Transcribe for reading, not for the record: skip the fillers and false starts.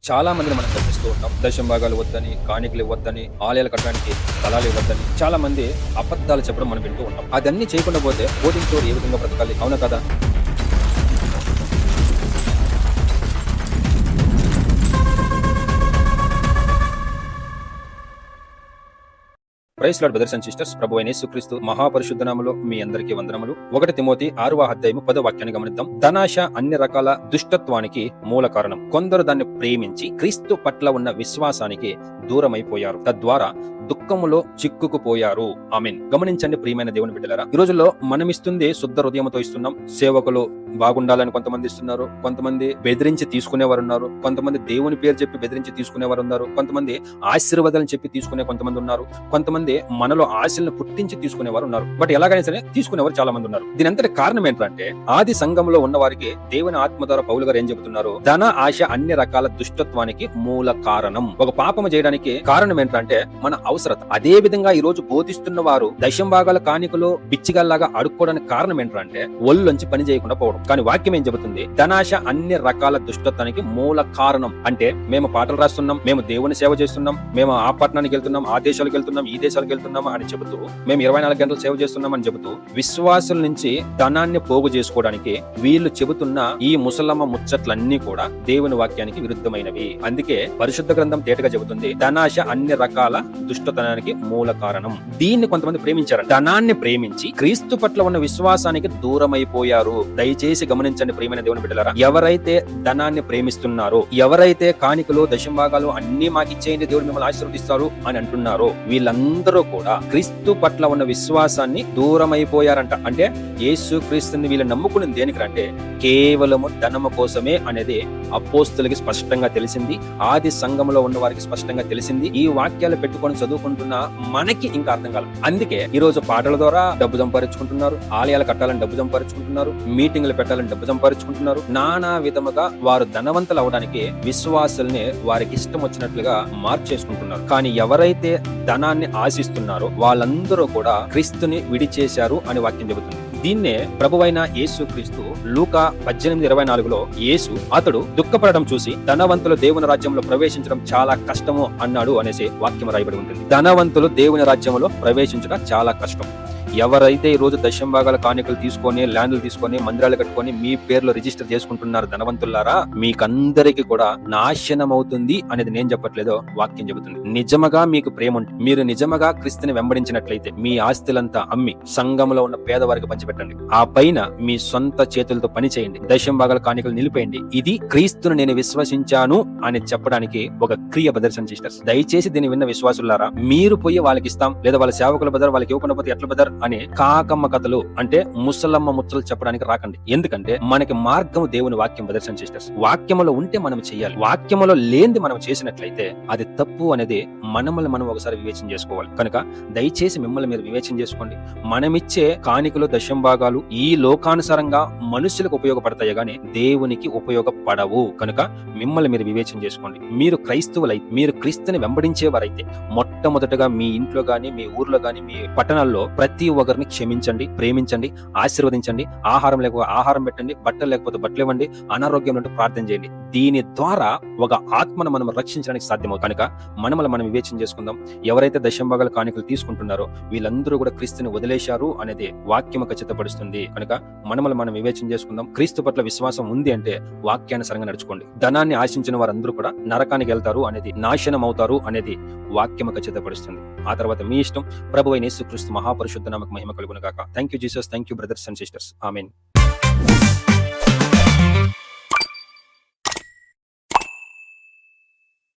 చాలా మందిని మనం కనిపిస్తూ ఉంటాం. దశమ భాగాలు వద్దని, కాணிకలు ఇవ్వద్దని, ఆలయాలు కట్టడానికి స్థలాలు ఇవ్వద్దని చాలా మంది అబద్ధాలు చెప్పడం మనం వింటూ ఉంటాం. అదన్నీ చేయకుండా పోతే ఓటింగ్ ఏ విధంగా బ్రతకాలి? అవునా కదా? Praise Lord brothers and sisters. ప్రభువైన యేసుక్రీస్తు మహాపరిశుద్ధ నామములో మీ అందరికీ వందనములు. 1 తిమోతి 6వ అధ్యాయము 10వ వాక్యాన్ని గమనిద్దాం. ధనాశ అన్ని రకాల దుష్టత్వానికి మూల కారణం. కొందరు దాన్ని ప్రేమించి క్రీస్తు పట్ల ఉన్న విశ్వాసానికి దూరమైపోయారు, తద్వారా దుఃఖములో చిక్కుకుపోయారు. ఆమేన్. గమనించండి ప్రియమైన దేవుని బిడ్డలారా, ఈ రోజుల్లో మనం ఇస్తుంది శుద్ధ హృదయంతో ఇస్తున్నాం. సేవకులు బాగుండాలని కొంతమంది ఇస్తున్నారు, కొంతమంది బెదిరించి తీసుకునేవారు ఉన్నారు, కొంతమంది దేవుని పేరు చెప్పి బెదిరించి తీసుకునేవారు ఉన్నారు, కొంతమంది ఆశీర్వాదాలను చెప్పి తీసుకునే కొంతమంది ఉన్నారు, కొంతమంది మనలో ఆశలను పుట్టించి తీసుకునేవారు ఉన్నారు. బట్ ఎలాగైనా సరే తీసుకునేవారు చాలా మంది ఉన్నారు. దీని అంతటి కారణం ఏంటంటే ఆది సంఘంలో ఉన్న వారికి దేవుని ఆత్మ ద్వారా పౌలు గారు ఏం చెబుతున్నారు? ధన ఆశ అన్ని రకాల దుష్టత్వానికి మూల కారణం. ఒక పాపము చేయడానికి కారణం ఏంటంటే మన అవసరత. అదే విధంగా ఈ రోజు బోధిస్తున్న వారు దశమ భాగాల కాணிకలు బిచ్చిగల్లాగా అడుక్కోవడానికి కారణం ఏంటంటే ఒళ్ళొంచి పని చేయకుండా పోవడం. కానీ వాక్యం ఏం చెబుతుంది? ధనాశ అన్ని రకాల దుష్టత్వానికి మూల కారణం. అంటే మేము పాటలు రాస్తున్నాం, మేము దేవుని సేవ చేస్తున్నాం, మేము ఆ పట్టణానికి వెళ్తున్నాం, ఆ దేశాలకు వెళ్తున్నాం, ఈ దేశాలకు వెళ్తున్నాం అని చెబుతూ, మేము 24 గంటలు సేవ చేస్తున్నాం అని చెబుతూ విశ్వాసుల నుంచి ధనాన్ని పోగు చేసుకోవడానికి వీళ్ళు చెబుతున్న ఈ ముసలమ్మ ముచ్చట్లన్నీ కూడా దేవుని వాక్యానికి విరుద్ధమైనవి. అందుకే పరిశుద్ధ గ్రంథం తేటగా చెబుతుంది, ధనాశ అన్ని రకాల దుష్టతనానికి మూల కారణం. దీన్ని కొంతమంది ప్రేమించారు. ధనాన్ని ప్రేమించి క్రీస్తు పట్ల ఉన్న విశ్వాసానికి దూరమైపోయారు. దయచేసి గమనించండి ప్రియమైన దేవుని బిడ్డలారా, ఎవరైతే ధనాన్ని ప్రేమిస్తున్నారో, ఎవరైతే కాணிకలు దశమ భాగాలు అన్ని మాకు ఇచ్చేయండి దేవుడు మిమ్మల్ని ఆశీర్వదిస్తారు అని అంటున్నారో, వీళ్ళందరూ కూడా క్రీస్తు పట్ల ఉన్న విశ్వాసాన్ని దూరమైపోయారంట. అంటే యేసు క్రీస్తుని వీళ్ళు నమ్ముకున్నది దేనికంటే కేవలము ధనము కోసమే అనేది అపోస్తులకి స్పష్టంగా తెలిసింది. ఆది సంఘంలో ఉన్న వారికి స్పష్టంగా తెలిసింది. ఈ వాక్యాలు పెట్టుకొని చదువుకుంటున్న మనకి ఇంకా అర్థం కాదు. అందుకే ఈ రోజు పాటల ద్వారా డబ్బు సంపాదించుకుంటున్నారు, ఆలయాలు కట్టాలని డబ్బు సంపాదించుకుంటున్నారు, మీటింగ్లు పెట్టాలని డబ్బు సంపాదించుకుంటున్నారు. నానా విధముగా వారు ధనవంతులు అవడానికి విశ్వాసుల్ని వారికి ఇష్టం వచ్చినట్లుగా మార్చేసుకుంటున్నారు. కానీ ఎవరైతే ధనాన్ని ఆశిస్తున్నారో వాళ్ళందరూ కూడా క్రీస్తుని విడిచేశారు అని వాక్యం చెబుతుంది. దీన్నే ప్రభువైన యేసు క్రీస్తు లూకా 18:24లో యేసు అతడు దుఃఖపడడం చూసి ధనవంతులు దేవుని రాజ్యంలో ప్రవేశించడం చాలా కష్టము అన్నాడు అనేసి వాక్యం రాయబడి ఉంటుంది. ధనవంతులు దేవుని రాజ్యంలో ప్రవేశించడం చాలా కష్టం. ఎవరైతే ఈ రోజు దశమ భాగాల కాணிకలు తీసుకొని, ల్యాండ్లు తీసుకొని, మందిరాలు కట్టుకొని మీ పేర్లో రిజిస్టర్ చేసుకుంటున్నారు ధనవంతులారా, మీకందరికి కూడా నాశనం అవుతుంది అనేది నేను చెప్పట్లేదో వాక్యం చెబుతుంది. నిజముగా మీకు ప్రేమ ఉంటే, మీరు నిజముగా క్రీస్తుని వెంబడించినట్లయితే మీ ఆస్తులంతా అమ్మి సంఘంలో ఉన్న పేదవారికి పంచిపెట్టండి. ఆ పైన మీ సొంత చేతులతో పని చేయండి, దశమ భాగాల కాணிకలు నిలిపేయండి. ఇది క్రీస్తును నేను విశ్వసించాను అని చెప్పడానికి ఒక క్రియ బ్రదర్స్ అండ్ సిస్టర్స్. దయచేసి దీన్ని విన్న విశ్వాసులారా, మీరు పోయి వాళ్ళకి ఇస్తాం లేదా వాళ్ళ సేవకుల బదర్ వాళ్ళకి ఇవ్వకుండా పోతే ఎట్లా బదర్ అని కాకమ్మ కథలు అంటే ముసలమ్మ ముచ్చలు చెప్పడానికి రాకండి. ఎందుకంటే మనకి మార్గం దేవుని వాక్యం బ్రదర్స్ అండ్ సిస్టర్స్. వాక్యములో ఉంటే మనం చేయాలి, వాక్యములో లేనిది మనం చేసినట్లయితే అది తప్పు అనేది మనల్ని మనం ఒకసారి వివేచన చేసుకోవాలి. కనుక దయచేసి మిమ్మల్ని మీరు వివేచన చేసుకోండి. మనమిచ్చే కాணிకలు దశమ భాగాలు ఈ లోకానుసారంగా మనుషులకు ఉపయోగపడతాయి గానీ దేవునికి ఉపయోగపడవు. కనుక మిమ్మల్ని మీరు వివేచన చేసుకోండి. మీరు క్రైస్తవులై మీరు క్రీస్తుని వెంబడించేవారైతే మొట్టమొదటగా మీ ఇంట్లో గాని, మీ ఊర్లో గాని, మీ పట్టణాల్లో ప్రతి ఒకరిని క్షమించండి, ప్రేమించండి, ఆశీర్వదించండి. ఆహారం లేకపోతే ఆహారం పెట్టండి, బట్టలు లేకపోతే బట్టలు ఇవ్వండి, అనారోగ్యం నుండి ప్రార్థన చేయండి. దీని ద్వారా ఒక ఆత్మను మనం రక్షించడానికి సాధ్యమవుతుంది. కనుక మనల్ని మనం వివేచన చేసుకుందాం. ఎవరైతే దశమ భాగాల కాணிకలు తీసుకుంటున్నారో వీళ్ళందరూ కూడా క్రీస్తుని వదిలేశారు అనేది వాక్యం ఖచ్చితపరుస్తుంది. కనుక మనల్ని మనం వివేచన చేసుకుందాం. క్రీస్తు పట్ల విశ్వాసం ఉంది అంటే వాక్యానుసారంగా నడుచుకోండి. ధనాన్ని ఆశించిన వారందరూ కూడా నరకానికి వెళ్తారు అనేది, నాశనం అవుతారు అనేది వాక్యం ఖచ్చితపరుస్తుంది. ఆ తర్వాత మీ ఇష్టం. ప్రభువైన యేసుక్రీస్తు మహాపరిశుద్ధ నామమునకు మహిమ కలుగును గాక. Thank you Jesus, thank you brothers and sisters. Amen.